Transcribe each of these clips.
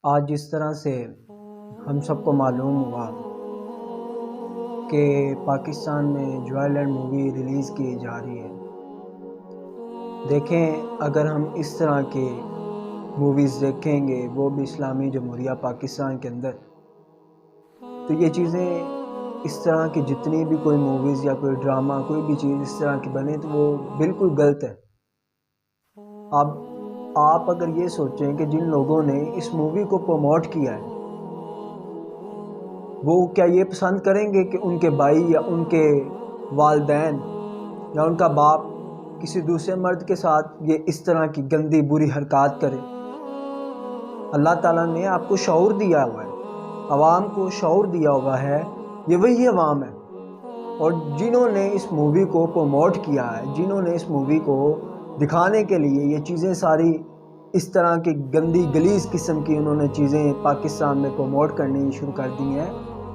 آج جس طرح سے ہم سب کو معلوم ہوا کہ پاکستان میں جوائلنٹ مووی ریلیز کی جا رہی ہے، دیکھیں اگر ہم اس طرح کے موویز دیکھیں گے وہ بھی اسلامی جمہوریہ پاکستان کے اندر، تو یہ چیزیں اس طرح کی جتنی بھی کوئی موویز یا کوئی ڈرامہ کوئی بھی چیز اس طرح کی بنے تو وہ بالکل غلط ہے۔ اب آپ اگر یہ سوچیں کہ جن لوگوں نے اس مووی کو پروموٹ کیا ہے وہ کیا یہ پسند کریں گے کہ ان کے بھائی یا ان کے والدین یا ان کا باپ کسی دوسرے مرد کے ساتھ یہ اس طرح کی گندی بری حرکات کرے؟ اللہ تعالیٰ نے آپ کو شعور دیا ہوا ہے، عوام کو شعور دیا ہوا ہے، یہ وہی عوام ہے، اور جنہوں نے اس مووی کو پروموٹ کیا ہے، جنہوں نے اس مووی کو دکھانے کے لیے یہ چیزیں ساری اس طرح کی گندی گلیز قسم کی انہوں نے چیزیں پاکستان میں پروموٹ کرنی شروع کر دی ہیں،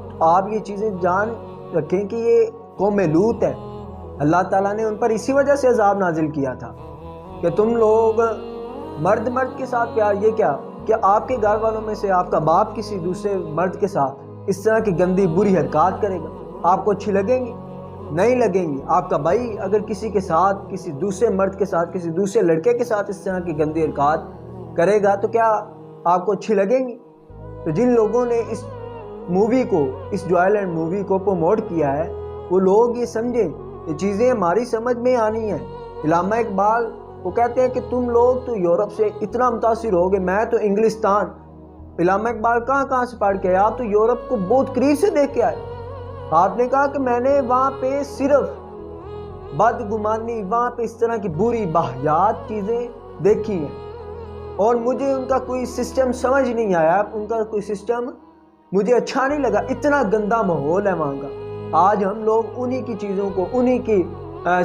تو آپ یہ چیزیں جان رکھیں کہ یہ قوم لوط ہے۔ اللہ تعالیٰ نے ان پر اسی وجہ سے عذاب نازل کیا تھا کہ تم لوگ مرد کے ساتھ پیار، یہ کیا کہ آپ کے گھر والوں میں سے آپ کا باپ کسی دوسرے مرد کے ساتھ اس طرح کی گندی بری حرکات کرے گا، آپ کو اچھی لگیں گی؟ نہیں لگیں گی۔ آپ کا بھائی اگر کسی کے ساتھ کسی دوسرے مرد کے ساتھ کسی دوسرے لڑکے کے ساتھ اس طرح کی گندی حرکات کرے گا تو کیا آپ کو اچھی لگیں گی؟ تو جن لوگوں نے اس مووی کو، اس جوائلنٹ مووی کو پروموٹ کیا ہے، وہ لوگ یہ سمجھیں یہ چیزیں ہماری سمجھ میں آنی ہیں۔ علامہ اقبال وہ کہتے ہیں کہ تم لوگ تو یورپ سے اتنا متاثر ہو گے، میں تو انگلستان۔ علامہ اقبال کہاں سے پڑھ کے آئے؟ آپ تو یورپ کو بہت قریب سے دیکھ کے آئے۔ آپ نے کہا کہ میں نے وہاں پہ صرف بدگمانی، وہاں پہ اس طرح کی بری واہیات چیزیں دیکھی ہیں، اور مجھے ان کا کوئی سسٹم سمجھ نہیں آیا، ان کا کوئی سسٹم مجھے اچھا نہیں لگا، اتنا گندا ماحول ہے وہاں کا۔ آج ہم لوگ انہی کی چیزوں کو، انہی کی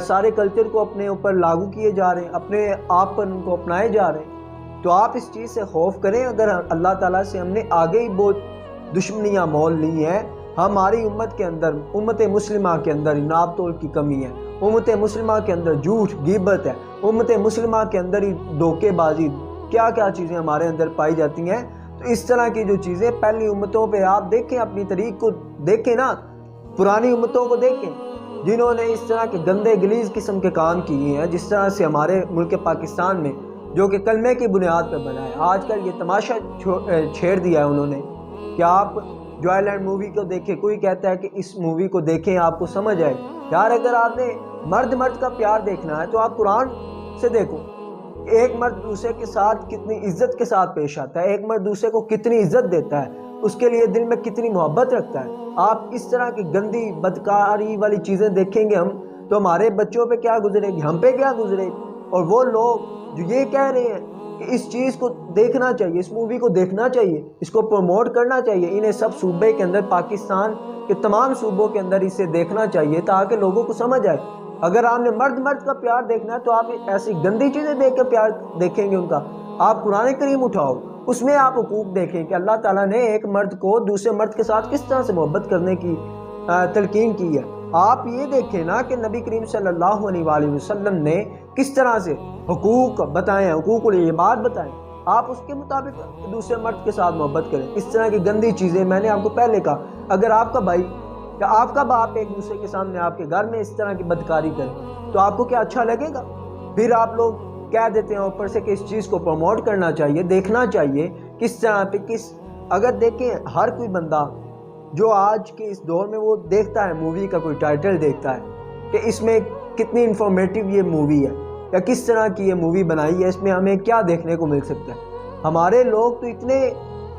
سارے کلچر کو اپنے اوپر لاگو کیے جا رہے ہیں، اپنے آپ پر ان کو اپنائے جا رہے ہیں۔ تو آپ اس چیز سے خوف کریں۔ اگر اللہ تعالیٰ سے ہم نے آگے ہی بہت دشمنیاں مول لی ہیں، ہماری امت کے اندر، امت مسلمہ کے اندر اناب تول کی کمی ہے، امت مسلمہ کے اندر جھوٹ غیبت ہے، امت مسلمہ کے اندر ہی دھوکے بازی، کیا چیزیں ہمارے اندر پائی جاتی ہیں۔ تو اس طرح کی جو چیزیں پہلی امتوں پہ آپ دیکھیں، اپنی تاریخ کو دیکھیں نا، پرانی امتوں کو دیکھیں جنہوں نے اس طرح کے گندے گلیز قسم کے کام کیے ہیں، جس طرح سے ہمارے ملک پاکستان میں جو کہ کلمے کی بنیاد پہ بنا ہے، آج کل یہ تماشا چھیڑ دیا ہے انہوں نے کہ آپ جوائلنٹ مووی کو دیکھیں۔ کوئی کہتا ہے کہ اس مووی کو دیکھیں آپ کو سمجھ آئے۔ یار اگر آپ نے مرد کا پیار دیکھنا ہے تو آپ قرآن سے دیکھو، ایک مرد دوسرے کے ساتھ کتنی عزت کے ساتھ پیش آتا ہے، ایک مرد دوسرے کو کتنی عزت دیتا ہے، اس کے لیے دل میں کتنی محبت رکھتا ہے۔ آپ اس طرح کی گندی بدکاری والی چیزیں دیکھیں گے ہم تو ہمارے بچوں پہ کیا گزرے گی، ہم پہ کیا گزرے گی؟ اور وہ لوگ جو یہ کہہ رہے ہیں کہ اس چیز کو دیکھنا چاہیے، اس مووی کو دیکھنا چاہیے، اس کو پروموٹ کرنا چاہیے، انہیں سب صوبے کے اندر، پاکستان کے تمام صوبوں کے اندر اسے دیکھنا چاہیے تاکہ لوگوں کو سمجھ آئے۔ اگر آپ نے مرد کا پیار دیکھنا ہے تو آپ ایسی گندی چیزیں دیکھ کے پیار دیکھیں گے ان کا؟ آپ قرآن کریم اٹھاؤ، اس میں آپ حقوق دیکھیں کہ اللہ تعالیٰ نے ایک مرد کو دوسرے مرد کے ساتھ کس طرح سے محبت کرنے کی تلقین کی ہے۔ آپ یہ دیکھیں نا کہ نبی کریم صلی اللہ علیہ وآلہ وسلم نے کس طرح سے حقوق بتائے، حقوق العباد بتائیں، آپ اس کے مطابق دوسرے مرد کے ساتھ محبت کریں۔ اس طرح کی گندی چیزیں، میں نے آپ کو پہلے کہا، اگر آپ کا بھائی یا آپ کا باپ ایک دوسرے کے سامنے آپ کے گھر میں اس طرح کی بدکاری کرے تو آپ کو کیا اچھا لگے گا؟ پھر آپ لوگ کہہ دیتے ہیں اوپر سے کہ اس چیز کو پروموٹ کرنا چاہیے، دیکھنا چاہیے کس طرح پہ اگر دیکھیں ہر کوئی بندہ جو آج کے اس دور میں وہ دیکھتا ہے مووی کا کوئی ٹائٹل دیکھتا ہے کہ اس میں کتنی انفارمیٹیو یہ مووی ہے یا کس طرح کی یہ مووی بنائی ہے، اس میں ہمیں کیا دیکھنے کو مل سکتا ہے۔ ہمارے لوگ تو اتنے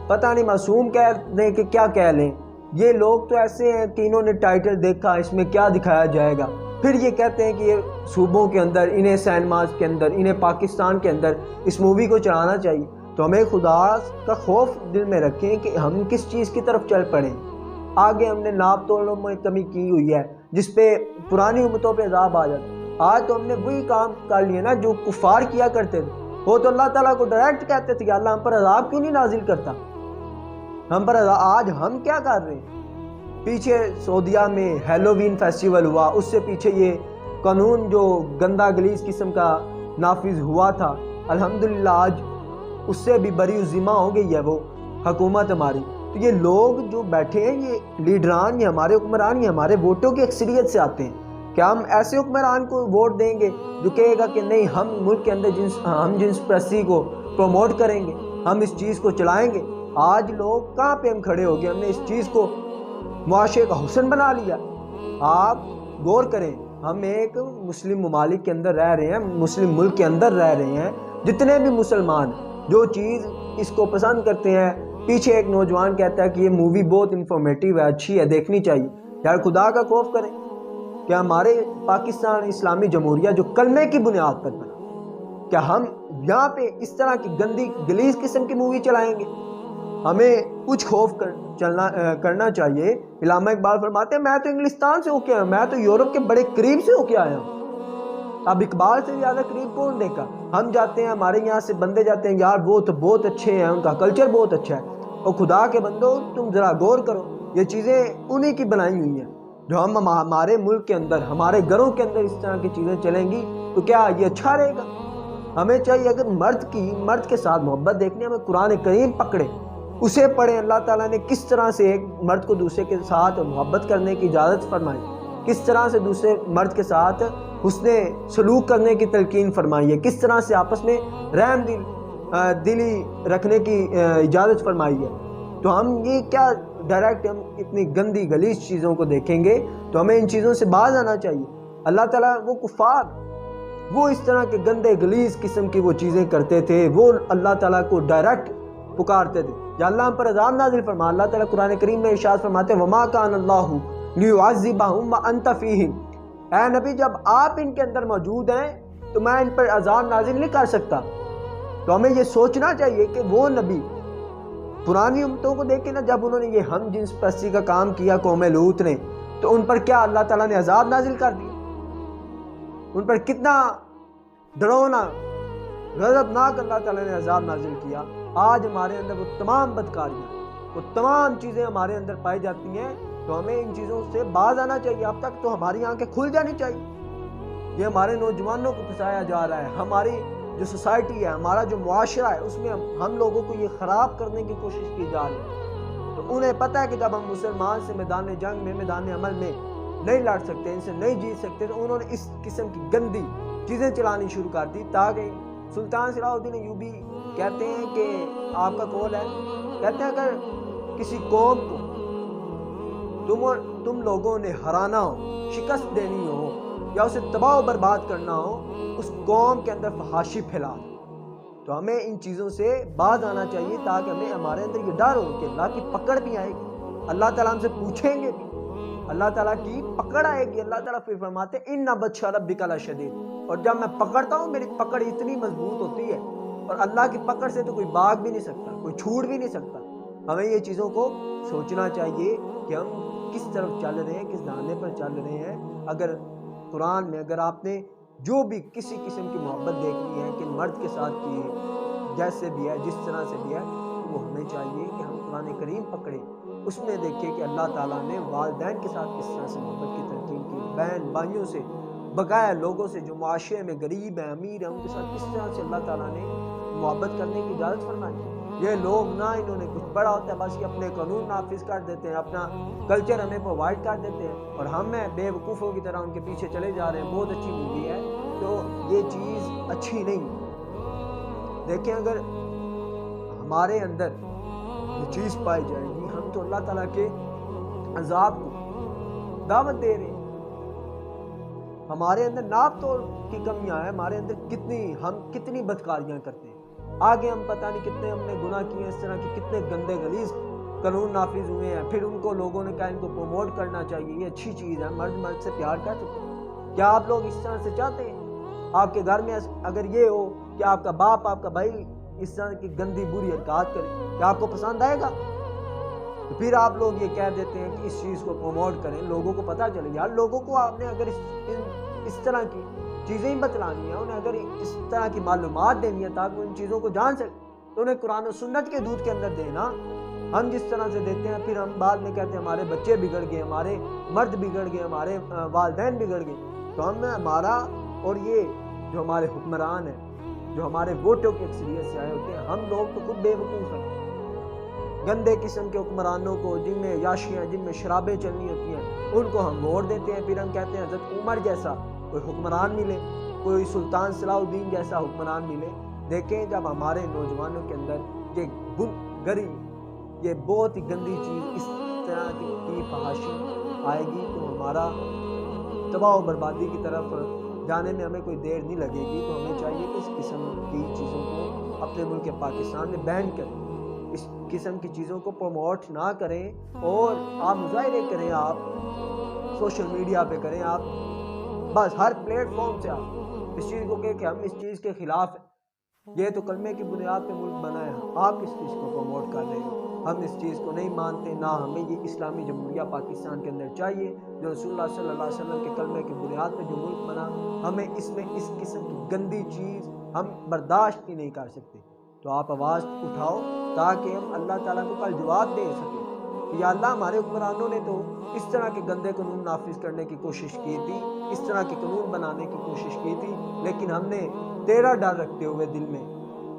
پتہ نہیں معصوم کہہ دیں کہ کیا کہہ لیں، یہ لوگ تو ایسے ہیں کہ انہوں نے ٹائٹل دیکھا اس میں کیا دکھایا جائے گا، پھر یہ کہتے ہیں کہ یہ صوبوں کے اندر، انہیں سینماز کے اندر، انہیں پاکستان کے اندر اس مووی کو چلانا چاہیے۔ تو ہمیں خدا کا خوف دل میں رکھیں کہ ہم کس چیز کی طرف چل پڑیں۔ آگے ہم نے ناپ تولوں میں کمی کی ہوئی ہے جس پہ پرانی امتوں پہ عذاب آ جاتا۔ آج تو ہم نے وہی کام کر لیے نا جو کفار کیا کرتے تھے، وہ تو اللہ تعالیٰ کو ڈائریکٹ کہتے تھے کہ اللہ ہم پر عذاب کیوں نہیں نازل کرتا، ہم پر عذاب۔ آج ہم کیا کر رہے ہیں؟ پیچھے سعودیہ میں ہیلووین فیسٹیول ہوا، اس سے پیچھے یہ قانون جو گندا گلیز قسم کا نافذ ہوا تھا، الحمدللہ آج اس سے بھی بری ذمہ ہو گئی ہے وہ، حکومت ہماری. تو یہ لوگ جو بیٹھے ہیں یہ لیڈران، یہ ہمارے حکمران، یہ ہمارے ووٹوں کی اکثریت سے آتے ہیں. کیا ہم ایسے حکمران کو ووٹ دیں گے جو کہے گا کہ نہیں ہم ملک کے اندر جنس پرستی کو پروموٹ کریں گے، ہم اس چیز کو چلائیں گے؟ آج لوگ کہاں پہ ہم کھڑے ہو گئے، ہم نے اس چیز کو معاشرے کا حسن بنا لیا. آپ غور کریں، ہم ایک مسلم ممالک کے اندر رہ رہے ہیں، مسلم ملک کے اندر رہ رہے ہیں. جتنے بھی مسلمان جو چیز اس کو پسند کرتے ہیں، پیچھے ایک نوجوان کہتا ہے کہ یہ مووی بہت انفارمیٹیو ہے، اچھی ہے، دیکھنی چاہیے. یار خدا کا خوف کریں کہ ہمارے پاکستان اسلامی جمہوریہ جو کلمے کی بنیاد پر بنا، کیا ہم یہاں پہ اس طرح کی گندی گلیز قسم کی مووی چلائیں گے؟ ہمیں کچھ خوف کرنا چاہیے. علامہ اقبال فرماتے ہیں میں تو انگلستان سے ہو کے آیا ہوں، میں تو یورپ کے بڑے قریب سے ہو کے آیا ہوں. اب اقبال سے زیادہ قریب کون دیکھا؟ ہم جاتے ہیں، ہمارے یہاں سے بندے جاتے ہیں، یار وہ تو بہت اچھے ہیں، ان کا کلچر بہت اچھا ہے. اور خدا کے بندو تم ذرا غور کرو، یہ چیزیں انہی کی بنائی ہوئی ہیں. جو ہمارے ملک کے اندر، ہمارے گھروں کے اندر اس طرح کی چیزیں چلیں گی تو کیا یہ اچھا رہے گا؟ ہمیں چاہیے اگر مرد کے ساتھ محبت دیکھنی ہے، ہمیں قرآن کریم پکڑے، اسے پڑھیں. اللہ تعالیٰ نے کس طرح سے ایک مرد کو دوسرے کے ساتھ محبت کرنے کی اجازت فرمائی، کس طرح سے دوسرے مرد کے ساتھ حسن سلوک کرنے کی تلقین فرمائی ہے، کس طرح سے آپس میں رحم دلی رکھنے کی اجازت فرمائی ہے. تو ہم یہ کیا ڈائریکٹ ہم اتنی گندی گلیز چیزوں کو دیکھیں گے؟ تو ہمیں ان چیزوں سے باز آنا چاہیے. اللہ تعالیٰ وہ کفار، وہ اس طرح کے گندے گلیز قسم کی وہ چیزیں کرتے تھے، وہ اللہ تعالیٰ کو ڈائریکٹ پکارتے تھے یا اللہ ہم پر عذاب نازل فرما. اللہ تعالیٰ قرآن کریم میں ارشاد فرماتے ہیں وما کان اللہ لیعذبہم وانت فیہم. اے نبی جب آپ ان کے اندر موجود ہیں تو میں ان پر عذاب نازل نہیں کر سکتا. تو ہمیں یہ سوچنا چاہیے کہ وہ نبی پرانی امتوں کو دیکھیں نا، جب انہوں نے یہ ہم جنس پرستی کا کام کیا قوم لوط نے، تو ان پر کیا اللہ تعالیٰ نے عذاب نازل کر دیا؟ ان پر کتنا ڈراؤنا غضبناک اللہ تعالیٰ نے عذاب نازل کیا. آج ہمارے اندر وہ تمام بدکاریاں، وہ تمام چیزیں ہمارے اندر پائی جاتی ہیں. تو ہمیں ان چیزوں سے باز آنا چاہیے. اب تک تو ہماری آنکھیں کھل جانی چاہیے. یہ ہمارے نوجوانوں کو پھنسایا جا رہا ہے. ہماری جو سوسائٹی ہے، ہمارا جو معاشرہ ہے، اس میں ہم لوگوں کو یہ خراب کرنے کی کوشش کی جا رہی ہے. تو انہیں پتہ ہے کہ جب ہم مسلمان سے میدان جنگ میں، میدان عمل میں نہیں لڑ سکتے، ان سے نہیں جیت سکتے، تو انہوں نے اس قسم کی گندی چیزیں چلانی شروع کر دی. تاکہ سلطان صلاح الدین ایوبی کہتے ہیں کہ آپ کا قول ہے، کہتے ہیں اگر کسی قوم کو تم لوگوں نے ہرانا ہو، شکست دینی ہو یا اسے تباہ و برباد کرنا ہو، اس قوم کے اندر فحاشی پھیلا دو. تو ہمیں ان چیزوں سے باز آنا چاہیے تاکہ ہمیں ہمارے اندر یہ ڈر ہو کہ اللہ کی پکڑ بھی آئے گی، اللہ تعالیٰ ہم سے پوچھیں گے بھی، اللہ تعالیٰ کی پکڑ آئے گی. اللہ تعالیٰ پھر فرماتے ہیں ان بطش ربک لشدید. اور جب میں پکڑتا ہوں میری پکڑ اتنی مضبوط ہوتی ہے، اور اللہ کی پکڑ سے تو کوئی بھاگ بھی نہیں سکتا، کوئی چھوٹ بھی نہیں سکتا. ہمیں یہ چیزوں کو سوچنا چاہیے کہ ہم کس طرف چل رہے ہیں، کس دھانے پر چل رہے ہیں. اگر قرآن میں اگر آپ نے جو بھی کسی قسم کی محبت دیکھنی ہے کہ مرد کے ساتھ کی جیسے بھی ہے، جس طرح سے بھی ہے، وہ ہمیں چاہیے کہ ہم قرآن کریم پکڑیں، اس میں دیکھیں کہ اللہ تعالیٰ نے والدین کے ساتھ کس طرح سے محبت کی تلقین کی، بہن بھائیوں سے، بقایا لوگوں سے جو معاشرے میں غریب ہیں، امیر ہیں، ان کے ساتھ کس طرح سے اللہ تعالیٰ نے محبت کرنے کی اجازت فرمائی. یہ لوگ نہ انہوں نے کچھ بڑا ہوتا ہے، بس یہ اپنے قانون نافذ کر دیتے ہیں، اپنا کلچر ہمیں پرووائڈ کر دیتے ہیں، اور ہم بے وقوفوں کی طرح ان کے پیچھے چلے جا رہے ہیں. بہت اچھی مووی ہے، تو یہ چیز اچھی نہیں. دیکھیں اگر ہمارے اندر یہ چیز پائی جائے گی، ہم تو اللہ تعالیٰ کے عذاب کو دعوت دے رہے ہیں. ہمارے اندر ناپ توڑ کی کمیاں ہیں، ہمارے اندر ہم کتنی بدکاریاں کرتے ہیں. آگے ہم پتہ نہیں کتنے ہم نے گناہ کیے ہیں، اس طرح کے کتنے گندے غلیظ قانون نافذ ہوئے ہیں. پھر ان کو لوگوں نے کہا ان کو پروموٹ کرنا چاہیے، یہ اچھی چیز ہے، مرد سے پیار کر سکتے ہیں. کیا آپ لوگ اس طرح سے چاہتے ہیں آپ کے گھر میں اگر یہ ہو کہ آپ کا باپ، آپ کا بھائی اس طرح کی گندی بری حرکات کرے، کیا آپ کو پسند آئے گا؟ تو پھر آپ لوگ یہ کہہ دیتے ہیں کہ اس چیز کو پروموٹ کریں، لوگوں کو پتہ چلے. یار لوگوں کو آپ نے اگر اس طرح کی چیزیں ہی بتلانی ہیں، انہیں اگر اس طرح کی معلومات دینی ہے تاکہ وہ ان چیزوں کو جان سکیں، تو انہیں قرآن و سنت کے دودھ کے اندر دینا. ہم جس طرح سے دیتے ہیں، پھر ہم بعد میں کہتے ہیں ہمارے بچے بگڑ گئے، ہمارے مرد بگڑ گئے، ہمارے والدین بگڑ گئے. تو ہمارا اور یہ جو ہمارے حکمران ہیں، جو ہمارے ووٹوں کی اکثریت سے آئے ہوتے ہیں، ہم لوگ تو خود بے وقوف ہیں. گندے قسم کے حکمرانوں کو، جن میں یاشیاں، جن میں شرابیں چلنی ہوتی ہیں، ان کو ہم ووٹ دیتے ہیں، پھر ہم کہتے ہیں حضرت عمر جیسا کوئی حکمران ملے، کوئی سلطان صلاح الدین جیسا حکمران ملے۔ دیکھیں جب ہمارے نوجوانوں کے اندر یہ گری، یہ بہت ہی گندی چیز، اس طرح کی فحاشی آئے گی تو ہمارا تباہ و بربادی کی طرف جانے میں ہمیں کوئی دیر نہیں لگے گی۔ تو ہمیں چاہیے کہ اس قسم کی چیزوں کو اپنے ملک پاکستان میں بین کریں، اس قسم کی چیزوں کو پروموٹ نہ کریں، اور آپ مظاہرے کریں، آپ سوشل میڈیا پہ کریں، آپ بس ہر پلیٹ فارم سے آپ اس چیز کو کہ ہم اس چیز کے خلاف ہیں۔ یہ تو کلمے کی بنیاد پہ ملک بنا ہے، آپ اس چیز کو پروموٹ کر رہے ہیں۔ ہم اس چیز کو نہیں مانتے، نہ ہمیں یہ اسلامی جمہوریہ پاکستان کے اندر چاہیے جو رسول اللہ صلی اللہ علیہ وسلم کے کلمے کی بنیاد پہ جو ملک بنا، ہمیں اس میں اس قسم کی گندی چیز ہم برداشت ہی نہیں کر سکتے۔ تو آپ آواز اٹھاؤ تاکہ ہم اللہ تعالیٰ کو کل جواب دے سکیں کہ یا اللہ، ہمارے حکمرانوں نے تو اس طرح کے گندے قانون نافذ کرنے کی کوشش کی تھی، اس طرح کے قانون بنانے کی کوشش کی تھی، لیکن ہم نے تیرا ڈر رکھتے ہوئے دل میں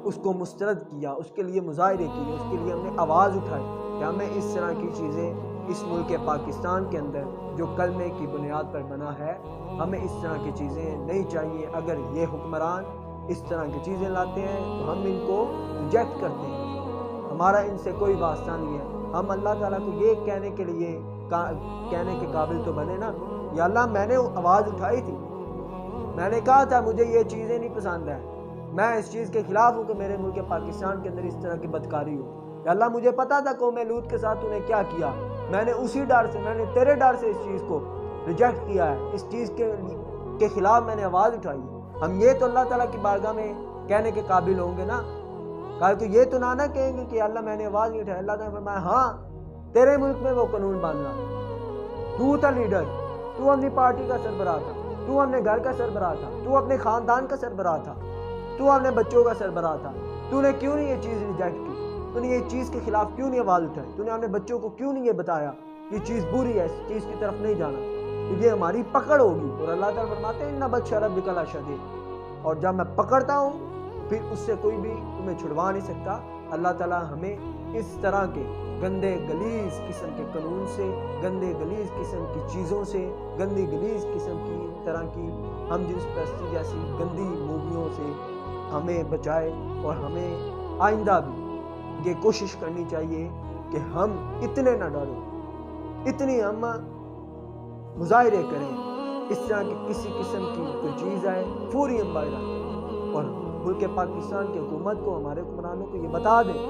اس کو مسترد کیا، اس کے لیے مظاہرے کیے، اس کے لیے ہم نے آواز اٹھائی کہ ہمیں اس طرح کی چیزیں اس ملک پاکستان کے اندر جو کلمے کی بنیاد پر بنا ہے، ہمیں اس طرح کی چیزیں نہیں چاہیے۔ اگر یہ حکمران اس طرح کی چیزیں لاتے ہیں تو ہم ان کو ریجیکٹ کرتے ہیں، ہمارا ان سے کوئی واسطہ نہیں ہے۔ ہم اللہ تعالیٰ کو یہ کہنے کے قابل تو بنے نا، یا اللہ میں نے آواز اٹھائی تھی، میں نے کہا تھا مجھے یہ چیزیں نہیں پسند ہیں، میں اس چیز کے خلاف ہوں کہ میرے ملک پاکستان کے اندر اس طرح کی بدکاری ہو۔ یا اللہ مجھے پتا تھا قوم لوط کے ساتھ تو نے کیا کیا، میں نے اسی ڈر سے، میں نے تیرے ڈر سے اس چیز کو ریجیکٹ کیا ہے، اس چیز کے خلاف میں نے آواز اٹھائی ہے۔ ہم یہ تو اللہ تعالیٰ کی بارگاہ میں کہنے کے قابل ہوں گے نا، کل تو یہ تو نہ کہیں گے کہ اللہ میں نے آواز نہیں اٹھائی۔ اللہ تعالیٰ نے فرمایا ہاں تیرے ملک میں وہ قانون بن رہا، تو تھا لیڈر، تو اپنی پارٹی کا سربراہ تھا، تو اپنے گھر کا سربراہ تھا، تو اپنے خاندان کا سربراہ تھا، تو اپنے بچوں کا سربراہ تھا، تو نے کیوں نہیں یہ چیز ریجیکٹ کی، تو نے یہ چیز کے خلاف کیوں نہیں آواز اٹھائی، تو نے اپنے بچوں کو کیوں نہیں یہ بتایا یہ چیز بری ہے، اس چیز کی طرف نہیں جانا، تو یہ ہماری پکڑ ہوگی۔ اور اللہ تعالیٰ فرماتے ہیں اِنَّ بَطْشَ رَبِّكَ لَشَدِيدٌ، اور جب میں پکڑتا ہوں پھر اس سے کوئی بھی تمہیں چھڑوا نہیں سکتا۔ اللہ تعالیٰ ہمیں اس طرح کے گندے گلیز قسم کے قانون سے، گندے گلیز قسم کی چیزوں سے، گندی گلیز قسم کی طرح کی ہم جنس پرستی جیسی گندی موویوں سے ہمیں بچائے، اور ہمیں آئندہ بھی یہ کوشش کرنی چاہیے کہ ہم اتنے نہ ڈریں، اتنی ہم مظاہرے کریں، اس طرح کی کسی قسم کی کوئی چیز آئے فوری ہم باہر آئیں، اور ملک پاکستان کی حکومت کو، ہمارے حکمرانوں کو یہ بتا دیں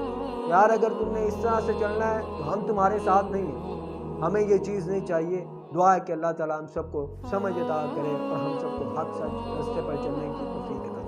یار اگر تم نے اس طرح سے چلنا ہے تو ہم تمہارے ساتھ نہیں ہیں، ہمیں یہ چیز نہیں چاہیے۔ دعا ہے کہ اللہ تعالیٰ ہم سب کو سمجھ عطا کرے اور ہم سب کو حق سچ راستے پر چلنے کی توفیق عطا کرے۔